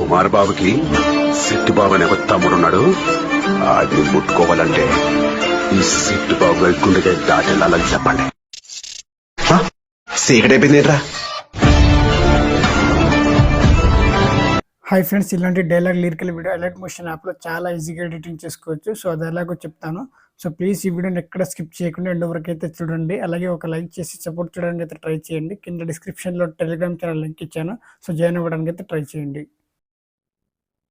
కుమార్ బాబుకి సిట్టు బాబు అనే ఒక తమ్ముడున్నాడు. ఆడిని ముట్టుకోవాలంటే ఈ సిట్టు బాబు గుండెకాయ దాటెళ్ళాలని చెప్పండి. సీకటైపోయిందిరా. హాయ్ ఫ్రెండ్స్, ఇలాంటి dialogue lyrical video alert motion యాప్లో చాలా ఈజీగా ఎడిటింగ్ చేసుకోవచ్చు. సో అది ఎలాగో చెప్తాను. సో ప్లీజ్ ఈ వీడియోని ఎక్కడ స్కిప్ చేయకుండా ఎండ్ వరకు అయితే చూడండి. అలాగే ఒక లైక్ చేసి సపోర్ట్ చేయడానికి అయితే ట్రై చేయండి. కింద డిస్క్రిప్షన్లో టెలిగ్రామ్ ఛానల్ లింక్ ఇచ్చాను. సో జాయిన్ అవ్వడానికి అయితే ట్రై చేయండి.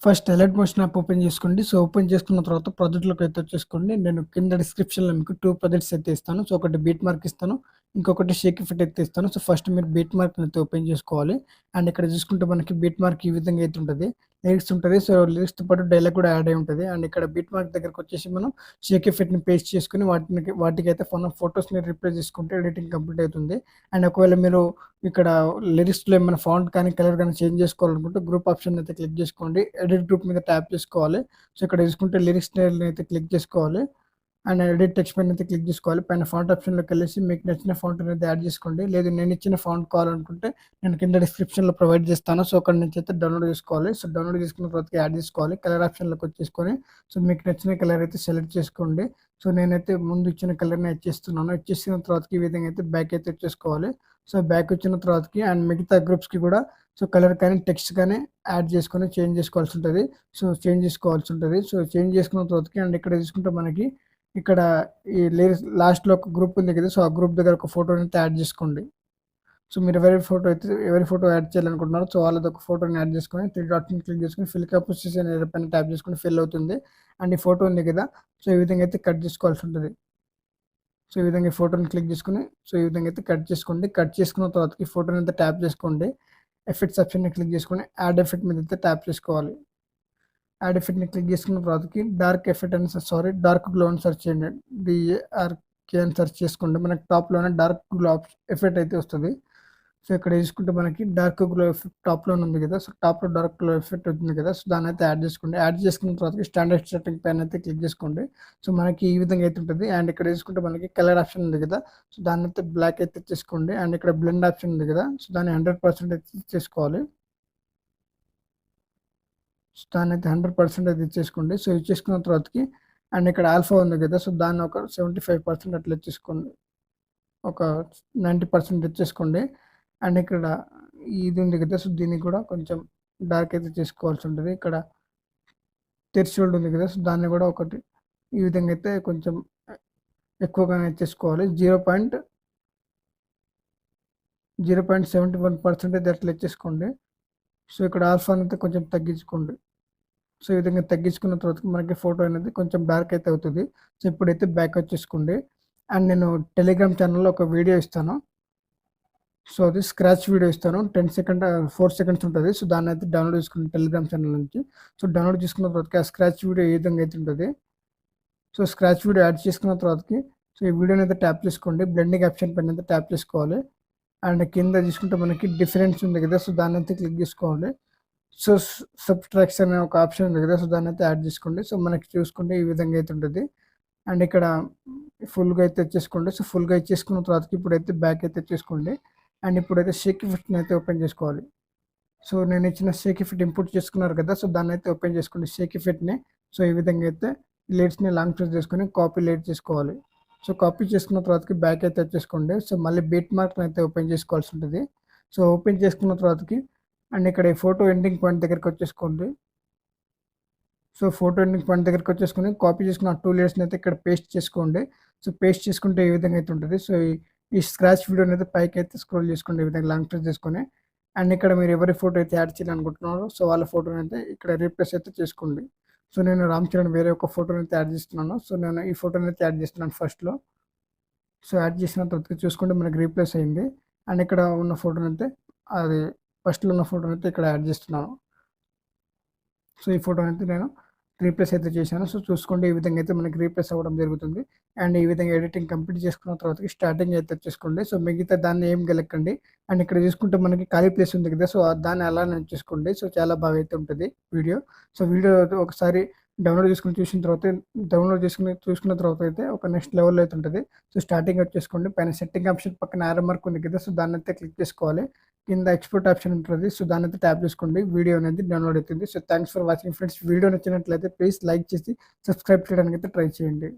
First alert motion app open చేసుకోండి. సో ఓపెన్ చేసుకున్న తర్వాత ప్రాజెక్ట్లోకి అయితే వచ్చేసుకోండి. నేను కింద డిస్క్రిప్షన్లో మీకు 2 ప్రాజెక్ట్స్ అయితే ఇస్తాను. సో ఒకటి బీట్ మార్క్ ఇస్తాను, ఇంకొకటి షేక్ ఎఫెక్ట్ అయితే ఇస్తాను. సో ఫస్ట్ మీరు బీట్ మార్క్ అయితే ఓపెన్ చేసుకోవాలి. అండ్ ఇక్కడ చూసుకుంటే మనకి బీట్ మార్క్ ఈ విధంగా అయితే ఉంటుంది, లిరిక్స్ ఉంటుంది. సో లిరిక్స్తో పాటు డైలాగ్ కూడా యాడ్ అయి ఉంటుంది. అండ్ ఇక్కడ బీట్ మార్క్ దగ్గరకు వచ్చేసి మనం షేక్ ఎఫెక్ట్ని పేస్ట్ చేసుకుని వాటికైతే మనం ఫొటోస్ని రిప్లేస్ చేసుకుంటే ఎడిటింగ్ కంప్లీట్ అవుతుంది. అండ్ ఒకవేళ మీరు ఇక్కడ లిరిక్స్లో ఏమైనా ఫాంట్ కానీ కలర్ కానీ చేంజ్ చేసుకోవాలనుకుంటే గ్రూప్ ఆప్షన్ అయితే క్లిక్ చేసుకోండి. ఎడిట్ గ్రూప్ మీద ట్యాప్ చేసుకోవాలి. సో ఇక్కడ చూసుకుంటే లిరిక్స్ అయితే క్లిక్ చేసుకోవాలి. అండ్ ఎడిట్ టెక్స్ట్ పైన అయితే క్లిక్ చేసుకోవాలి. పైన ఫాంట్ ఆప్షన్లోకి వెళ్ళేసి మీకు నచ్చిన ఫాంట్ అనేది యాడ్ చేసుకోండి. లేదు నేను ఇచ్చిన ఫాంట్ కావాలనుకుంటే నేను కింద డిస్క్రిప్షన్లో ప్రొవైడ్ చేస్తాను. సో అక్కడ నుంచి అయితే డౌన్లోడ్ చేసుకోవాలి. సో డౌన్లోడ్ చేసుకున్న తర్వాత యాడ్ చేసుకోవాలి. కలర్ ఆప్షన్లోకి వచ్చేసుకొని సో మీకు నచ్చిన కలర్ అయితే సెలెక్ట్ చేసుకోండి. సో నేనైతే ముందు ఇచ్చిన కలర్ని ఇచ్చేస్తున్నాను. ఇచ్చేసిన తర్వాతకి ఈ విధంగా అయితే బ్యాక్ అయితే వచ్చేసుకోవాలి. సో బ్యాక్ వచ్చిన తర్వాతకి అండ్ మిగతా గ్రూప్స్కి కూడా సో కలర్ కానీ టెక్స్ట్ కానీ యాడ్ చేసుకొని చేంజ్ చేసుకోవాల్సి ఉంటుంది. సో చేంజ్ చేసుకోవాల్సి ఉంటుంది. సో చేంజ్ చేసుకున్న తర్వాతకి అండ్ ఇక్కడ తీసుకుంటే మనకి ఇక్కడ ఈ లాస్ట్లో ఒక గ్రూప్ ఉంది కదా, సో ఆ గ్రూప్ దగ్గర ఒక ఫోటోని అయితే యాడ్ చేసుకోండి. సో మీరు ఎవరి ఫోటో యాడ్ చేయాలనుకుంటున్నారో సో వాళ్ళది ఒక ఫోటోని యాడ్ చేసుకొని 3 డాట్ని క్లిక్ చేసుకొని ఫిల్ కంపోజిషన్ పైన ట్యాప్ చేసుకొని ఫిల్ అవుతుంది. అండ్ ఈ ఫోటో ఉంది కదా, సో ఈ విధంగా అయితే కట్ చేసుకోవాల్సి ఉంటుంది. సో ఈ విధంగా ఫోటోని క్లిక్ చేసుకుని సో ఈ విధంగా అయితే కట్ చేసుకోండి. కట్ చేసుకున్న తర్వాత ఈ ఫోటోని అయితే ట్యాప్ చేసుకోండి. ఎఫెక్ట్స్ ఆప్షన్ని క్లిక్ చేసుకొని యాడ్ ఎఫెక్ట్ మీద అయితే ట్యాప్ చేసుకోవాలి. యాడ్ ఎఫెక్ట్ని క్లిక్ చేసుకున్న తర్వాతకి డార్క్ గ్లో అని సెర్చ్ చేయండి. DARK అని సెర్చ్ చేసుకోండి. మనకి టాప్లోనే డార్క్ గ్లో ఎఫెక్ట్ అయితే వస్తుంది. సో ఇక్కడ చూసుకుంటే మనకి డార్క్ గ్లో ఎఫెక్ట్ టాప్లో ఉంది కదా, సో టాప్లో డార్క్ గ్లో ఎఫెక్ట్ అవుతుంది కదా, సో దాన్ని అయితే యాడ్ చేసుకోండి. యాడ్ చేసుకున్న తర్వాత స్టాండర్డ్ సెట్టింగ్ పైన అయితే క్లిక్ చేసుకోండి. సో మనకి ఈ విధంగా అయితే ఉంటుంది. అండ్ ఇక్కడ చూసుకుంటే మనకి కలర్ ఆప్షన్ ఉంది కదా, సో దాన్ని అయితే బ్లాక్ అయితే చేసుకోండి. అండ్ ఇక్కడ బ్లెండ్ ఆప్షన్ ఉంది కదా, సో దాన్ని 100% అయితే చేసుకోవాలి. సో దాన్ని అయితే 100% అయితే ఇచ్చేసుకోండి. సో ఇచ్చేసుకున్న తర్వాతకి అండ్ ఇక్కడ ఆల్ఫా ఉంది కదా, సో దాన్ని ఒక 75% అట్లా ఇచ్చేసుకోండి. ఒక 90% ఇచ్చేసుకోండి. అండ్ ఇక్కడ ఇది ఉంది కదా, సో దీన్ని కూడా కొంచెం డార్క్ అయితే చేసుకోవాల్సి ఉంటుంది. ఇక్కడ తెరిచోల్డ్ ఉంది కదా, సో దాన్ని కూడా ఒకటి ఈ విధంగా అయితే కొంచెం ఎక్కువగానే ఇచ్చేసుకోవాలి. 0.71% అయితే అట్లా ఇచ్చేసుకోండి. సో ఇక్కడ ఆల్ఫాని అయితే కొంచెం తగ్గించుకోండి. సో ఈ విధంగా తగ్గించుకున్న తర్వాత మనకి ఫోటో అనేది కొంచెం డార్క్ అయితే అవుతుంది. సో ఇప్పుడైతే బ్యాక్ వచ్చేసుకోండి. అండ్ నేను టెలిగ్రామ్ ఛానల్లో ఒక వీడియో ఇస్తాను. సో అది స్క్రాచ్ వీడియో ఇస్తాను. 4 సెకండ్స్ ఉంటుంది. సో దాన్ని అయితే డౌన్లోడ్ చేసుకుని టెలిగ్రామ్ ఛానల్ నుంచి సో డౌన్లోడ్ చేసుకున్న తర్వాత ఆ స్క్రాచ్ వీడియో ఏ విధంగా అయితే ఉంటుంది. సో స్క్రాచ్ వీడియో యాడ్ చేసుకున్న తర్వాతకి సో ఈ వీడియోని అయితే ట్యాప్ చేసుకోండి. బ్లెండింగ్ ఆప్షన్ పైన అయితే ట్యాప్ చేసుకోవాలి. అండ్ కింద చూసుకుంటే మనకి డిఫరెన్స్ ఉంది కదా, సో దాన్ని అయితే క్లిక్ చేసుకోవాలి. సో సబ్ట్రాక్షన్ అనే ఒక ఆప్షన్ ఉంది కదా, సో దాన్ని అయితే యాడ్ చేసుకోండి. సో మనకి చూసుకుంటే ఈ విధంగా అయితే ఉంటుంది. అండ్ ఇక్కడ ఫుల్గా అయితే వచ్చేసుకోండి. సో ఫుల్గా ఇచ్చేసుకున్న తర్వాత ఇప్పుడైతే బ్యాక్ అయితే వచ్చేసుకోండి. అండ్ ఇప్పుడైతే షేక్ ఎఫెక్ట్ని అయితే ఓపెన్ చేసుకోవాలి. సో నేను ఇచ్చిన షేక్ ఎఫెక్ట్ ఇంపోర్ట్ చేసుకున్నారు కదా, సో దాన్ని అయితే ఓపెన్ చేసుకోండి షేక్ ఎఫెక్ట్ని. సో ఈ విధంగా అయితే లేట్స్ని లాంగ్ ప్రెస్ చేసుకొని కాపీ లేట్ చేసుకోవాలి. సో కాపీ చేసుకున్న తర్వాతకి బ్యాక్ అయితే వచ్చేసుకోండి. సో మళ్ళీ బీట్ మార్క్ని అయితే ఓపెన్ చేసుకోవాల్సి ఉంటుంది. సో ఓపెన్ చేసుకున్న తర్వాతకి అండ్ ఇక్కడ ఈ ఫోటో ఎండింగ్ పాయింట్ దగ్గరికి వచ్చేసుకోండి. సో ఫోటో ఎండింగ్ పాయింట్ దగ్గరికి వచ్చేసుకొని కాపీ చేసుకున్న 2 లేయర్స్ని అయితే ఇక్కడ పేస్ట్ చేసుకోండి. సో పేస్ట్ చేసుకుంటే ఈ విధంగా అయితే ఉంటుంది. సో ఈ స్క్రాచ్ వీడియోని అయితే పైకి అయితే స్క్రోల్ చేసుకోండి ఈ విధంగా లాంగ్ ప్రెస్ చేసుకొని. అండ్ ఇక్కడ మీరు ఎవరి ఫోటో అయితే యాడ్ చేయాలనుకుంటున్నారో సో వాళ్ళ ఫోటోని అయితే ఇక్కడ రీప్లేస్ అయితే చేసుకోండి. సో నేను రామ్ చరణ్ వేరే ఒక ఫోటోని అయితే యాడ్ చేస్తున్నాను. సో నేను ఈ ఫోటోని అయితే యాడ్ చేస్తున్నాను ఫస్ట్లో. సో యాడ్ చేసిన తర్వాత చూసుకుంటే మనకి రీప్లేస్ అయింది. అండ్ ఇక్కడ ఉన్న ఫోటోని అయితే అది ఫస్ట్లో ఉన్న ఫోటోని అయితే ఇక్కడ యాడ్ చేస్తున్నాను. సో ఈ ఫోటోని అయితే నేను రీప్లేస్ అయితే చేశాను. సో చూసుకోండి ఈ విధంగా అయితే మనకి రీప్లేస్ అవ్వడం జరుగుతుంది. అండ్ ఈ విధంగా ఎడిటింగ్ కంప్లీట్ చేసుకున్న తర్వాత స్టార్టింగ్ అయితే వచ్చేసుకోండి. సో మిగతా దాన్ని ఏం గెలకండి. అండ్ ఇక్కడ చూసుకుంటే మనకి ఖాళీ ప్లేస్ ఉంది కదా, సో దాన్ని అలానే ఉంచేసుకోండి. సో చాలా బాగా అయితే ఉంటుంది వీడియో. సో వీడియో ఒకసారి డౌన్లోడ్ చూసుకున్న తర్వాత అయితే ఒక నెక్స్ట్ లెవెల్లో అయితే ఉంటుంది. సో స్టార్టింగ్ వచ్చేసుకోండి. పైన సెట్టింగ్ ఆప్షన్ పక్కన యారో మార్క్ ఉంది కదా, సో దాన్ని అయితే క్లిక్ చేసుకోవాలి. కింద ఎక్స్పోర్ట్ ఆప్షన్ ఉంటుంది. సో దాని అయితే ట్యాప్ చేసుకోండి, వీడియో అనేది డౌన్లోడ్ అవుతుంది. So thanks for watching friends. Video నచ్చినట్లయితే ప్లీజ్ లైక్ చేసి సబ్స్క్రైబ్ చేయడానికి అయితే ట్రై చేయండి.